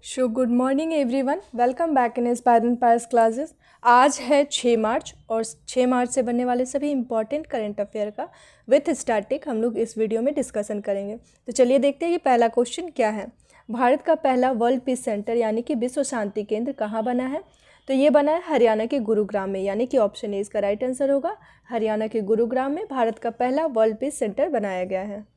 Good morning everyone, welcome back in inspiring pierce classes. आज है 6 मार्च और 6 मार्च से बनने वाले सभी इंपॉर्टेंट करंट अफेयर का विथ स्टैटिक हम लोग इस वीडियो में डिस्कशन करेंगे। तो चलिए देखते हैं कि पहला क्वेश्चन क्या है। भारत का पहला वर्ल्ड पीस सेंटर यानी कि विश्व शांति केंद्र कहाँ बना है? तो ये बना है हरियाणा के गुरुग्राम में, यानी कि ऑप्शन ए इसका राइट आंसर होगा। हरियाणा के गुरुग्राम में भारत का पहला वर्ल्ड पीस सेंटर बनाया गया है।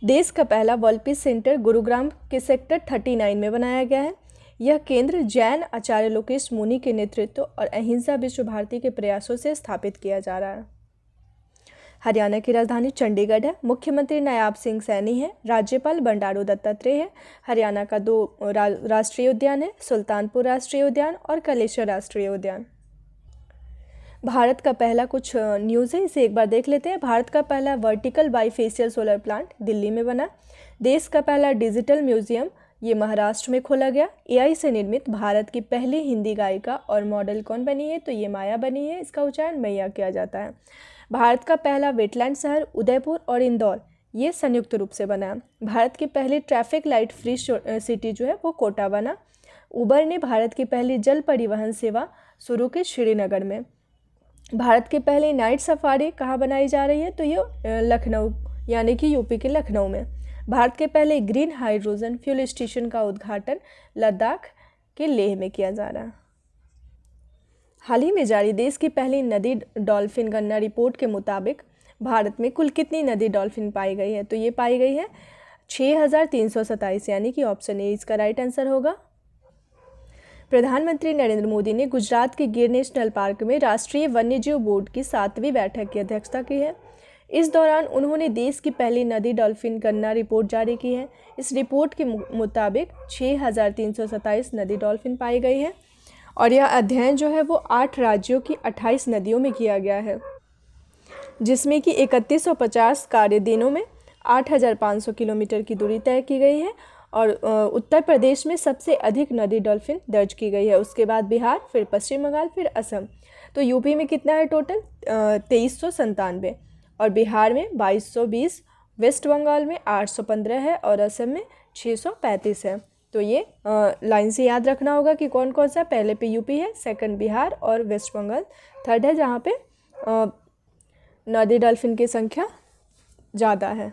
देश का पहला वर्ल्ड पीस सेंटर गुरुग्राम के सेक्टर 39 में बनाया गया है। यह केंद्र जैन आचार्य लोकेश मुनि के नेतृत्व और अहिंसा विश्व भारती के प्रयासों से स्थापित किया जा रहा है। हरियाणा की राजधानी चंडीगढ़ है। मुख्यमंत्री नायाब सिंह सैनी है। राज्यपाल बंडारू दत्तात्रेय है। हरियाणा का 2 राष्ट्रीय उद्यान है, सुल्तानपुर राष्ट्रीय उद्यान और कलेश्वर राष्ट्रीय उद्यान। भारत का पहला कुछ न्यूज़ है, इसे एक बार देख लेते हैं। भारत का पहला vertical bifacial solar plant Delhi में बना। देश का पहला डिजिटल म्यूजियम ये महाराष्ट्र में खोला गया। एआई से निर्मित भारत की पहली हिंदी गायिका और मॉडल कौन बनी है? तो ये माया बनी है। इसका उच्चारण मैया किया जाता है। भारत का पहला वेटलैंड शहर उदयपुर और इंदौर ये संयुक्त रूप से बना। भारत की पहली ट्रैफिक लाइट फ्री सिटी जो है वो कोटा बना। उबर ने भारत की पहली जल परिवहन सेवा शुरू की श्रीनगर में। भारत की पहली नाइट सफारी कहाँ बनाई जा रही है? तो ये लखनऊ यानी कि यूपी के लखनऊ में। भारत के पहले ग्रीन हाइड्रोजन फ्यूल स्टेशन का उद्घाटन लद्दाख के लेह में किया जा रहा है। हाल ही में जारी देश की पहली नदी डॉल्फिन गणना रिपोर्ट के मुताबिक भारत में कुल कितनी नदी डॉल्फिन पाई गई है? तो ये पाई गई है 6327, यानी कि ऑप्शन ए इसका राइट आंसर होगा। प्रधानमंत्री नरेंद्र मोदी ने गुजरात के गिर नेशनल पार्क में राष्ट्रीय वन्यजीव बोर्ड की 7वीं बैठक की अध्यक्षता की है। इस दौरान उन्होंने देश की पहली नदी डॉल्फिन गणना रिपोर्ट जारी की है। इस रिपोर्ट के मुताबिक 6327 नदी डॉल्फिन पाई गई है और यह अध्ययन जो है वो 8 राज्यों की 28 नदियों में किया गया है, जिसमें कि 3150 कार्य दिनों में 8500 किलोमीटर की दूरी तय की गई है और उत्तर प्रदेश में सबसे अधिक नदी डॉल्फिन दर्ज की गई है। उसके बाद बिहार, फिर पश्चिम बंगाल, फिर असम। तो यूपी में कितना है टोटल? 2397 और बिहार में 2220, वेस्ट बंगाल में 815 है और असम में 635 है। तो ये लाइन से याद रखना होगा कि कौन कौन सा। पहले पे यूपी है, सेकंड बिहार और वेस्ट बंगाल थर्ड है, जहाँ पे नदी डॉल्फिन की संख्या ज़्यादा है।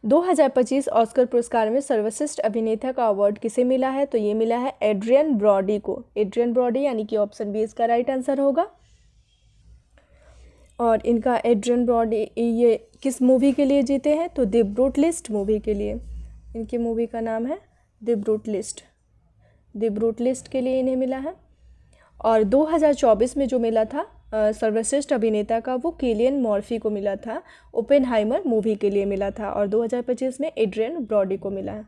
2025 ऑस्कर पुरस्कार में सर्वश्रेष्ठ अभिनेता का अवार्ड किसे मिला है? तो ये मिला है एड्रियन ब्रॉडी को। एड्रियन ब्रॉडी यानी कि ऑप्शन बी इसका राइट आंसर होगा। और इनका एड्रियन ब्रॉडी ये किस मूवी के लिए जीते हैं? तो द ब्रूटलिस्ट मूवी के लिए। इनकी मूवी का नाम है द ब्रूटलिस्ट। द ब्रूटलिस्ट के लिए इन्हें मिला है। और 2024 में जो मिला था सर्वश्रेष्ठ अभिनेता का, वो किलियन मॉर्फी को मिला था। ओपेनहाइमर मूवी के लिए मिला था। और 2025 में एड्रियन ब्रॉडी को मिला है।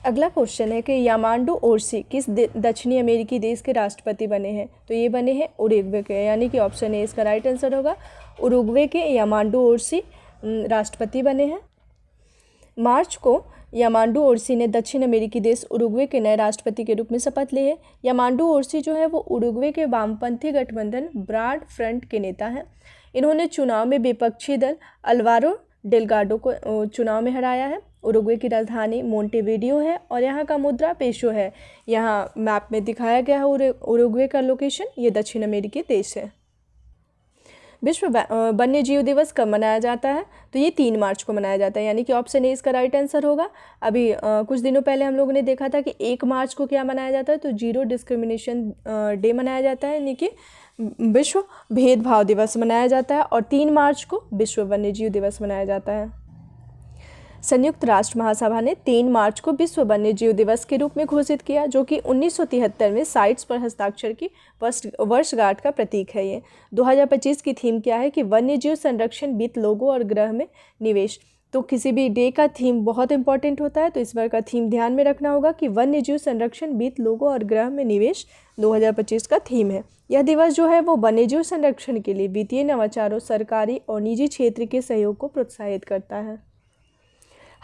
अगला क्वेश्चन है कि यामांडू ओरसी किस दक्षिणी अमेरिकी देश के राष्ट्रपति बने हैं? तो ये बने हैं उरुग्वे के, यानी कि ऑप्शन ए इसका राइट आंसर होगा। उरुग्वे के यामांडू ओरसी राष्ट्रपति बने हैं। मार्च को यामांडू ओरसी ने दक्षिण अमेरिकी देश उरुग्वे के नए राष्ट्रपति के रूप में शपथ ली है। यामांडू ओरसी जो है वो उरुग्वे के वामपंथी गठबंधन ब्रॉड फ्रंट के नेता हैं। इन्होंने चुनाव में विपक्षी दल अल्वारो डेलगाडो को चुनाव में हराया है। उरुग्वे की राजधानी मोंटेविडियो है और यहाँ का मुद्रा पेसो है। यहाँ मैप में दिखाया गया है उरुग्वे का लोकेशन। ये दक्षिण अमेरिकी देश है। विश्व वन्य जीव दिवस कब मनाया जाता है? तो ये 3 मार्च को मनाया जाता है, यानी कि ऑप्शन ए इसका राइट आंसर होगा। अभी कुछ दिनों पहले हम लोगों ने देखा था कि 1 मार्च को क्या मनाया जाता है? तो जीरो डिस्क्रिमिनेशन डे मनाया जाता है, यानी कि विश्व भेदभाव दिवस मनाया जाता है। और 3 मार्च को विश्व वन्य जीव दिवस मनाया जाता है। संयुक्त राष्ट्र महासभा ने 3 मार्च को विश्व वन्यजीव दिवस के रूप में घोषित किया, जो कि 1973 में साइट्स पर हस्ताक्षर की वर्षगांठ का प्रतीक है। ये 2025 की थीम क्या है? कि वन्यजीव संरक्षण, वित्त, लोगों और ग्रह में निवेश। तो किसी भी डे का थीम बहुत इंपॉर्टेंट होता है, तो इस बार का थीम ध्यान में रखना होगा कि वन्यजीव संरक्षण, वित्त, लोगों और ग्रह में निवेश 2025 का थीम है। यह दिवस जो है वो वन्यजीव संरक्षण के लिए वित्तीय नवाचारों, सरकारी और निजी क्षेत्र के सहयोग को प्रोत्साहित करता है।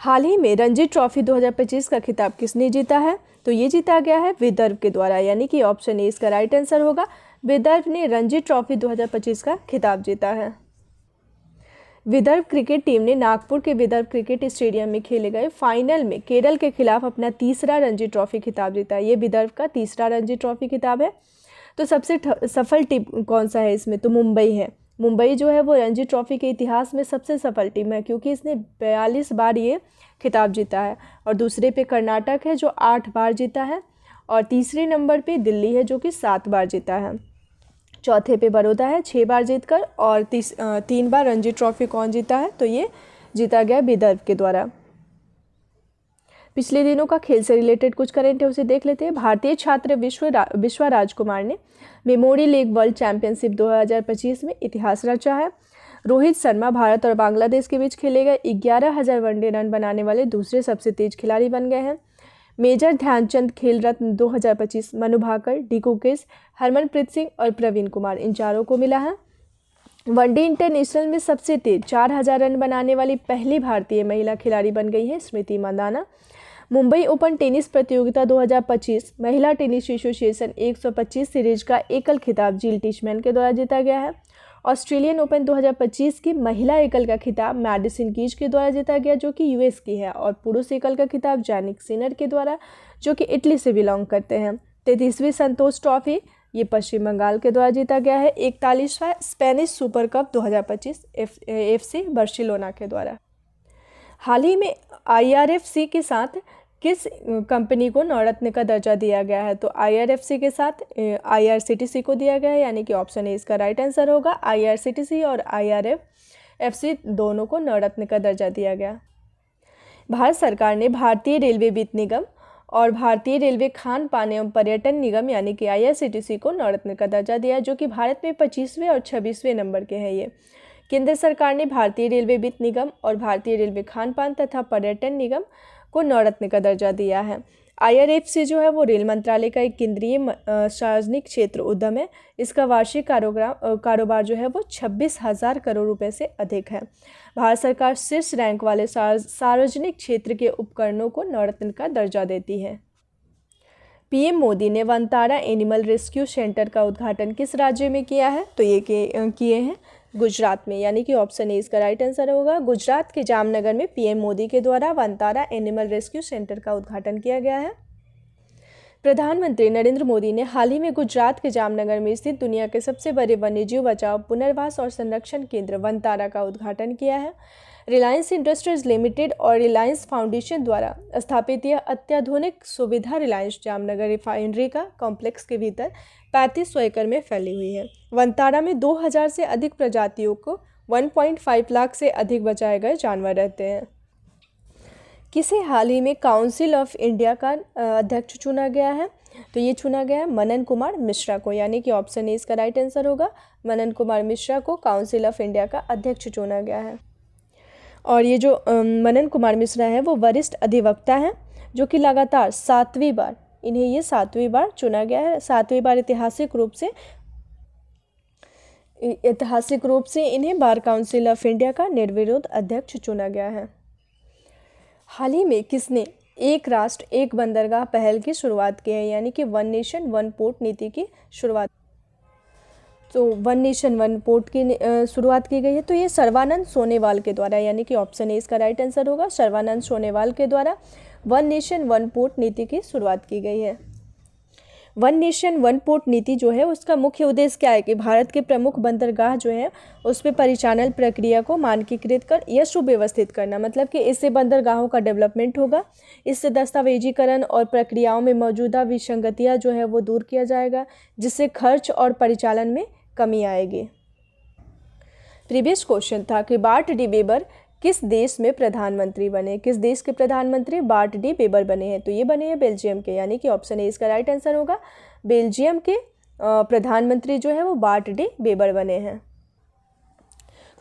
हाल ही में रणजी ट्रॉफी 2025 का खिताब किसने जीता है? तो ये जीता गया है विदर्भ के द्वारा, यानी कि ऑप्शन ए इसका राइट आंसर होगा। विदर्भ ने रणजी ट्रॉफी 2025 का खिताब जीता है। विदर्भ क्रिकेट टीम ने नागपुर के विदर्भ क्रिकेट स्टेडियम में खेले गए फाइनल में केरल के खिलाफ अपना तीसरा रणजी ट्रॉफी खिताब जीता। ये विदर्भ का तीसरा रणजी ट्रॉफी खिताब है। तो सबसे सफल टीम कौन सा है इसमें, तो मुंबई है। मुंबई जो है वो रणजी ट्रॉफी के इतिहास में सबसे सफल टीम है, क्योंकि इसने 42 बार ये खिताब जीता है। और दूसरे पे कर्नाटक है जो 8 बार जीता है, और तीसरे नंबर पे दिल्ली है जो कि 7 बार जीता है। चौथे पे बड़ौदा है 6 बार जीतकर, और 3 बार रणजी ट्रॉफी कौन जीता है, तो ये जीता गया विदर्भ के द्वारा। पिछले दिनों का खेल से रिलेटेड कुछ करेंट है उसे देख लेते हैं। भारतीय छात्र विश्वा राजकुमार ने मेमोरी लीग वर्ल्ड चैंपियनशिप 2025 में इतिहास रचा है। रोहित शर्मा भारत और बांग्लादेश के बीच खेले गए 11,000 वनडे रन बनाने वाले दूसरे सबसे तेज खिलाड़ी बन गए हैं। मेजर ध्यानचंद खेल रत्न 2025 मनु भाकर, डी कुकेश, हरमनप्रीत सिंह और प्रवीण कुमार इन चारों को मिला है। वनडे इंटरनेशनल में सबसे तेज 4,000 रन बनाने वाली पहली भारतीय महिला खिलाड़ी बन गई है स्मृति मंदाना। मुंबई ओपन टेनिस प्रतियोगिता 2025 महिला टेनिस एसोसिएशन 125 सीरीज का एकल खिताब जिल टिशमैन के द्वारा जीता गया है। ऑस्ट्रेलियन ओपन 2025 की महिला एकल का खिताब मैडिसन कीज के द्वारा जीता गया जो कि यूएस की है, और पुरुष एकल का खिताब जैनिक सिनर के द्वारा जो कि इटली से बिलोंग करते हैं। 33वीं संतोष ट्रॉफी ये पश्चिम बंगाल के द्वारा जीता गया है। 41वां Spanish super cup 2025 FC Barcelona के द्वारा। हाल ही में IRFC के साथ किस कंपनी को नवरत्न का दर्जा दिया गया है, तो IRFC के साथ IRCTC को दिया गया है, यानी कि ऑप्शन ए इसका राइट आंसर होगा। IRCTC और IRFC दोनों को नवरत्न का दर्जा दिया गया। भारत सरकार ने भारतीय रेलवे वित्त निगम और भारतीय रेलवे खान पान एवं पर्यटन निगम यानी कि IRCTC को नवरत्न का दर्जा दिया, जो कि भारत में 25वें और 26वें नंबर के हैं। ये केंद्र सरकार ने भारतीय रेलवे वित्त निगम और भारतीय रेलवे खान पान तथा पर्यटन निगम को नवरत्न का दर्जा दिया है। IRFC जो है वो रेल मंत्रालय का एक केंद्रीय सार्वजनिक क्षेत्र उद्यम है। इसका वार्षिक कारोबार जो है वो 26,000 करोड़ रुपए से अधिक है। भारत सरकार शीर्ष रैंक वाले सार्वजनिक क्षेत्र के उपकरणों को नवरत्न का दर्जा देती है। PM मोदी ने वनतारा एनिमल रेस्क्यू सेंटर का उद्घाटन किस राज्य में किया है, तो ये किए हैं गुजरात में, यानी कि ऑप्शन ए इसका राइट आंसर होगा। गुजरात के जामनगर में PM मोदी के द्वारा वनतारा एनिमल रेस्क्यू सेंटर का उद्घाटन किया गया है। प्रधानमंत्री नरेंद्र मोदी ने हाल ही में गुजरात के जामनगर में स्थित दुनिया के सबसे बड़े वन्यजीव बचाव, पुनर्वास और संरक्षण केंद्र वनतारा का उद्घाटन किया है। रिलायंस इंडस्ट्रीज लिमिटेड और रिलायंस फाउंडेशन द्वारा स्थापित यह अत्याधुनिक सुविधा रिलायंस जामनगर रिफाइनरी का कॉम्प्लेक्स के भीतर 3500 एकड़ में फैली हुई है। वनतारा में 2000 से अधिक प्रजातियों को 1.5 लाख से अधिक बचाए गए जानवर रहते हैं। किसे हाल ही में काउंसिल ऑफ इंडिया का अध्यक्ष चुना गया है, तो ये चुना गया है मनन कुमार मिश्रा को, यानी कि ऑप्शन ए इसका राइट आंसर होगा। मनन कुमार मिश्रा को काउंसिल ऑफ इंडिया का अध्यक्ष चुना गया है। और ये जो मनन कुमार मिश्रा है वो वरिष्ठ अधिवक्ता हैं जो कि लगातार 7वीं बार चुना गया है। 7वीं बार ऐतिहासिक रूप से इन्हें बार काउंसिल ऑफ इंडिया का निर्विरोध अध्यक्ष चुना गया है। हाल ही में किसने एक राष्ट्र एक बंदरगाह पहल की शुरुआत की है, यानी कि वन नेशन वन पोर्ट नीति की शुरुआत, तो वन नेशन वन पोर्ट की शुरुआत की गई है, तो ये सर्बानंद सोनोवाल के द्वारा, यानी कि ऑप्शन ए इसका राइट आंसर होगा। सर्बानंद सोनोवाल के द्वारा वन नेशन वन पोर्ट नीति की शुरुआत की गई है। वन नेशन वन पोर्ट नीति जो है उसका मुख्य उद्देश्य क्या है कि भारत के प्रमुख बंदरगाह जो है उस पर परिचालन प्रक्रिया को मानकीकृत कर या सुव्यवस्थित करना, मतलब कि इससे बंदरगाहों का डेवलपमेंट होगा। इससे दस्तावेजीकरण और प्रक्रियाओं में मौजूदा विसंगतियाँ जो है वो दूर किया जाएगा, जिससे खर्च और परिचालन में कमी आएगी। प्रीवियस क्वेश्चन था कि बार्ट डी वेबर किस देश में प्रधानमंत्री बने, किस देश के प्रधानमंत्री बार्ट डी वेबर बने हैं, तो ये बने हैं बेल्जियम के, यानी कि ऑप्शन ए इसका राइट आंसर होगा। बेल्जियम के प्रधानमंत्री जो है वो बार्ट डी वेबर बने हैं।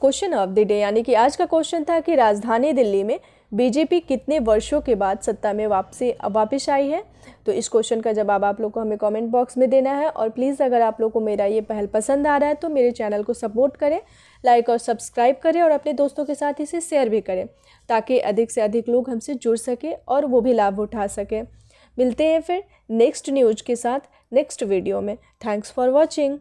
क्वेश्चन ऑफ द डे, यानी कि आज का क्वेश्चन था कि राजधानी दिल्ली में बीजेपी कितने वर्षों के बाद सत्ता में वापस आई है, तो इस क्वेश्चन का जवाब आप लोग को हमें कमेंट बॉक्स में देना है। और प्लीज़ अगर आप लोग को मेरा ये पहल पसंद आ रहा है तो मेरे चैनल को सपोर्ट करें, लाइक और सब्सक्राइब करें और अपने दोस्तों के साथ इसे शेयर भी करें ताकि अधिक से अधिक लोग हमसे जुड़ सके और वो भी लाभ उठा सकें। मिलते हैं फिर नेक्स्ट न्यूज़ के साथ नेक्स्ट वीडियो में। Thanks for watching.